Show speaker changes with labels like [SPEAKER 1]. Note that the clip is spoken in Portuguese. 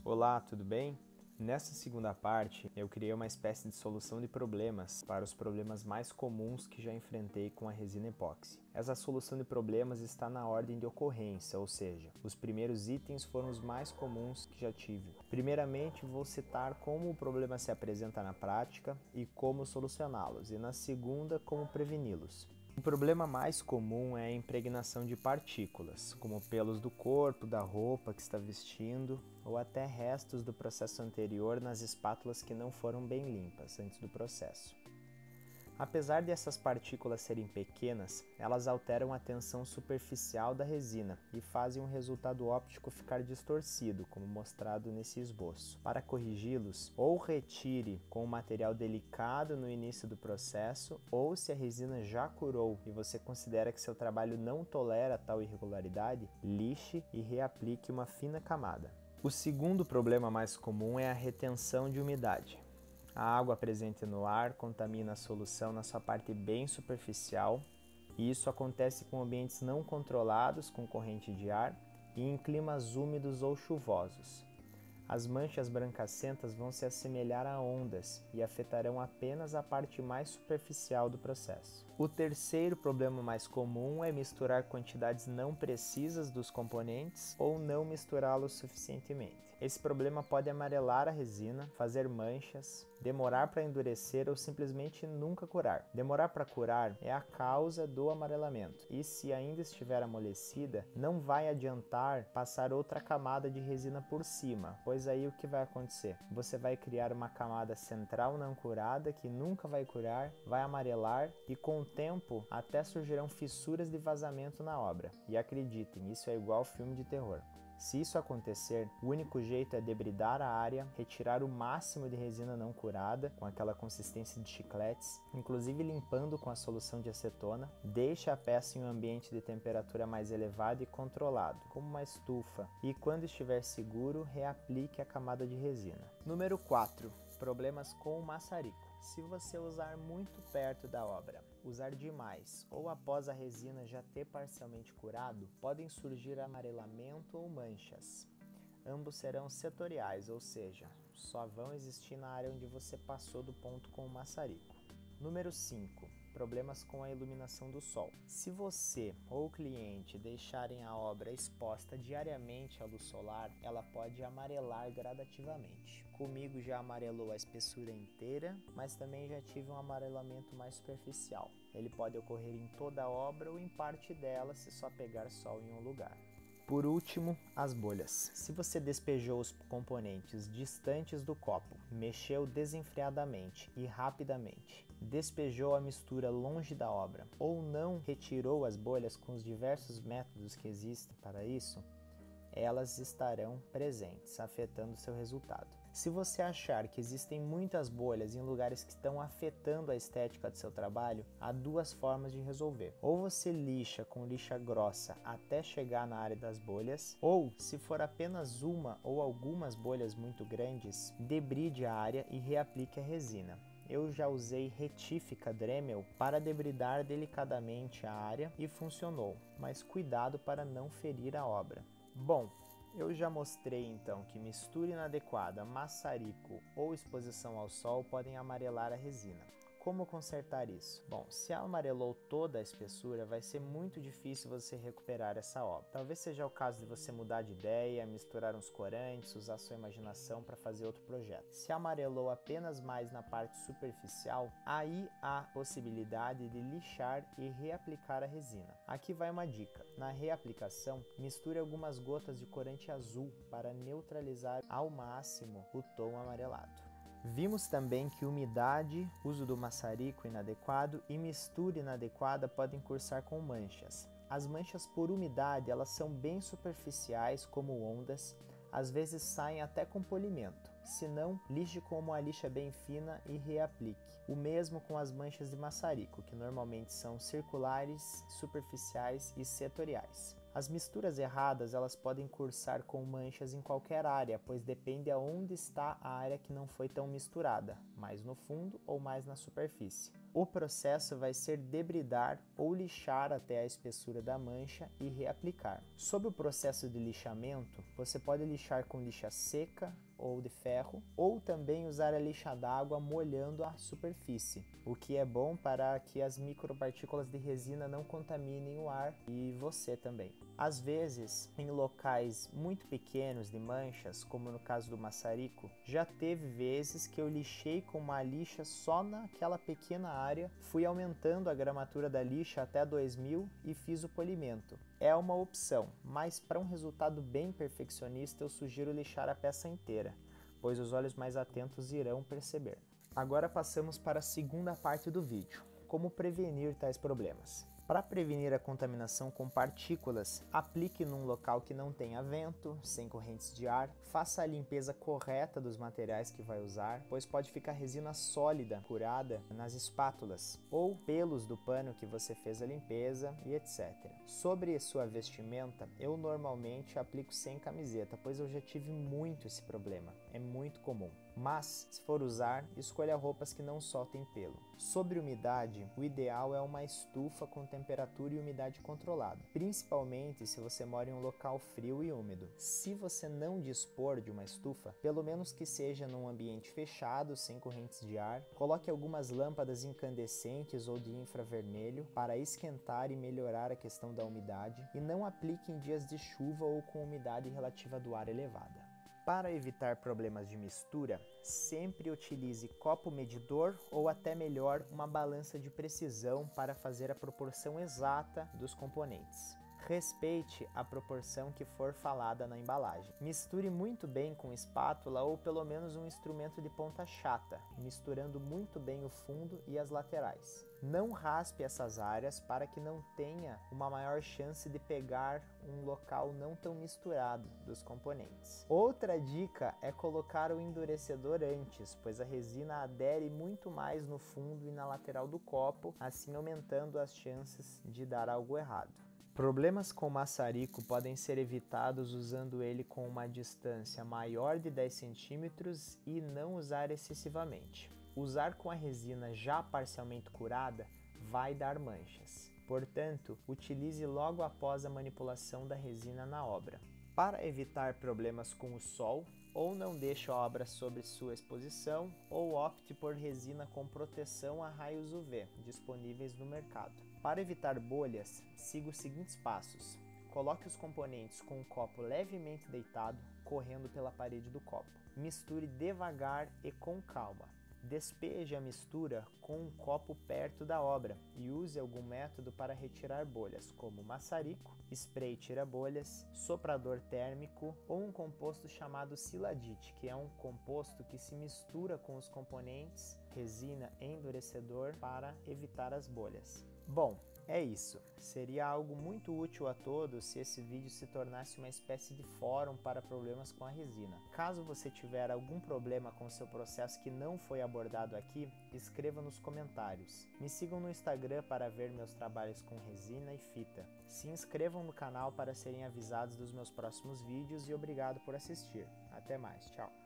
[SPEAKER 1] Olá, tudo bem? Nessa segunda parte, eu criei uma espécie de solução de problemas para os problemas mais comuns que já enfrentei com a resina epóxi. Essa solução de problemas está na ordem de ocorrência, ou seja, os primeiros itens foram os mais comuns que já tive. Primeiramente, vou citar como o problema se apresenta na prática e como solucioná-los, e na segunda, como preveni-los. O problema mais comum é a impregnação de partículas, como pelos do corpo, da roupa que está vestindo, ou até restos do processo anterior nas espátulas que não foram bem limpas antes do processo. Apesar de essas partículas serem pequenas, elas alteram a tensão superficial da resina e fazem o resultado óptico ficar distorcido, como mostrado nesse esboço. Para corrigi-los, ou retire com um material delicado no início do processo, ou se a resina já curou e você considera que seu trabalho não tolera tal irregularidade, lixe e reaplique uma fina camada. O segundo problema mais comum é a retenção de umidade. A água presente no ar contamina a solução na sua parte bem superficial, e isso acontece com ambientes não controlados com corrente de ar e em climas úmidos ou chuvosos. As manchas brancacentas vão se assemelhar a ondas e afetarão apenas a parte mais superficial do processo. O terceiro problema mais comum é misturar quantidades não precisas dos componentes ou não misturá-los suficientemente. Esse problema pode amarelar a resina, fazer manchas, demorar para endurecer ou simplesmente nunca curar. Demorar para curar é a causa do amarelamento e, se ainda estiver amolecida, não vai adiantar passar outra camada de resina por cima, pois aí o que vai acontecer? Você vai criar uma camada central não curada que nunca vai curar, vai amarelar e com o tempo até surgirão fissuras de vazamento na obra. E acreditem, isso é igual filme de terror. Se isso acontecer, o único jeito é debridar a área, retirar o máximo de resina não curada, com aquela consistência de chicletes, inclusive limpando com a solução de acetona. Deixe a peça em um ambiente de temperatura mais elevada e controlado, como uma estufa, e quando estiver seguro, reaplique a camada de resina. Número 4. Problemas com o maçarico. Se você usar muito perto da obra, usar demais ou após a resina já ter parcialmente curado, podem surgir amarelamento ou manchas. Ambos serão setoriais, ou seja, só vão existir na área onde você passou do ponto com o maçarico. Número 5. Problemas com a iluminação do sol. Se você ou o cliente deixarem a obra exposta diariamente à luz solar, ela pode amarelar gradativamente. Comigo já amarelou a espessura inteira, mas também já tive um amarelamento mais superficial. Ele pode ocorrer em toda a obra ou em parte dela se só pegar sol em um lugar. Por último, as bolhas. Se você despejou os componentes distantes do copo, mexeu desenfreadamente e rapidamente, despejou a mistura longe da obra ou não retirou as bolhas com os diversos métodos que existem para isso, elas estarão presentes, afetando seu resultado. Se você achar que existem muitas bolhas em lugares que estão afetando a estética do seu trabalho, há duas formas de resolver. Ou você lixa com lixa grossa até chegar na área das bolhas, ou, se for apenas uma ou algumas bolhas muito grandes, debride a área e reaplique a resina. Eu já usei retífica Dremel para debridar delicadamente a área e funcionou, mas cuidado para não ferir a obra. Bom, eu já mostrei então que mistura inadequada, maçarico ou exposição ao sol podem amarelar a resina. Como consertar isso? Bom, se amarelou toda a espessura, vai ser muito difícil você recuperar essa obra. Talvez seja o caso de você mudar de ideia, misturar uns corantes, usar sua imaginação para fazer outro projeto. Se amarelou apenas mais na parte superficial, aí há possibilidade de lixar e reaplicar a resina. Aqui vai uma dica. Na reaplicação, misture algumas gotas de corante azul para neutralizar ao máximo o tom amarelado. Vimos também que umidade, uso do maçarico inadequado e mistura inadequada podem cursar com manchas. As manchas por umidade, elas são bem superficiais, como ondas, às vezes saem até com polimento. Se não, lixe com uma lixa bem fina e reaplique. O mesmo com as manchas de maçarico, que normalmente são circulares, superficiais e setoriais. As misturas erradas, elas podem cursar com manchas em qualquer área, pois depende aonde está a área que não foi tão misturada, mais no fundo ou mais na superfície. O processo vai ser debridar ou lixar até a espessura da mancha e reaplicar. Sobre o processo de lixamento, você pode lixar com lixa seca ou de ferro, ou também usar a lixa d'água molhando a superfície, o que é bom para que as micropartículas de resina não contaminem o ar e você também. Às vezes, em locais muito pequenos de manchas, como no caso do maçarico, já teve vezes que eu lixei com uma lixa só naquela pequena área, fui aumentando a gramatura da lixa até 2000 e fiz o polimento. É uma opção, mas para um resultado bem perfeccionista eu sugiro lixar a peça inteira, pois os olhos mais atentos irão perceber. Agora passamos para a segunda parte do vídeo, como prevenir tais problemas. Para prevenir a contaminação com partículas, aplique num local que não tenha vento, sem correntes de ar, faça a limpeza correta dos materiais que vai usar, pois pode ficar resina sólida curada nas espátulas ou pelos do pano que você fez a limpeza e etc. Sobre sua vestimenta, eu normalmente aplico sem camiseta, pois eu já tive muito esse problema, é muito comum. Mas, se for usar, escolha roupas que não soltem pelo. Sobre umidade, o ideal é uma estufa com temperatura e umidade controlada, principalmente se você mora em um local frio e úmido. Se você não dispor de uma estufa, pelo menos que seja num ambiente fechado, sem correntes de ar, coloque algumas lâmpadas incandescentes ou de infravermelho para esquentar e melhorar a questão da umidade, e não aplique em dias de chuva ou com umidade relativa do ar elevada. Para evitar problemas de mistura, sempre utilize copo medidor ou até melhor, uma balança de precisão para fazer a proporção exata dos componentes. Respeite a proporção que for falada na embalagem. Misture muito bem com espátula ou pelo menos um instrumento de ponta chata, misturando muito bem o fundo e as laterais. Não raspe essas áreas para que não tenha uma maior chance de pegar um local não tão misturado dos componentes. Outra dica é colocar o endurecedor antes, pois a resina adere muito mais no fundo e na lateral do copo, assim aumentando as chances de dar algo errado. Problemas com maçarico podem ser evitados usando ele com uma distância maior de 10 cm e não usar excessivamente. Usar com a resina já parcialmente curada vai dar manchas. Portanto, utilize logo após a manipulação da resina na obra. Para evitar problemas com o sol, ou não deixe a obra sob sua exposição, ou opte por resina com proteção a raios UV, disponíveis no mercado. Para evitar bolhas, siga os seguintes passos. Coloque os componentes com o copo levemente deitado, correndo pela parede do copo. Misture devagar e com calma. Despeje a mistura com um copo perto da obra e use algum método para retirar bolhas, como maçarico, spray tira-bolhas, soprador térmico ou um composto chamado siladite, que é um composto que se mistura com os componentes, resina e endurecedor para evitar as bolhas. Bom, é isso. Seria algo muito útil a todos se esse vídeo se tornasse uma espécie de fórum para problemas com a resina. Caso você tiver algum problema com o seu processo que não foi abordado aqui, escreva nos comentários. Me sigam no Instagram para ver meus trabalhos com resina e fita. Se inscrevam no canal para serem avisados dos meus próximos vídeos e obrigado por assistir. Até mais, tchau!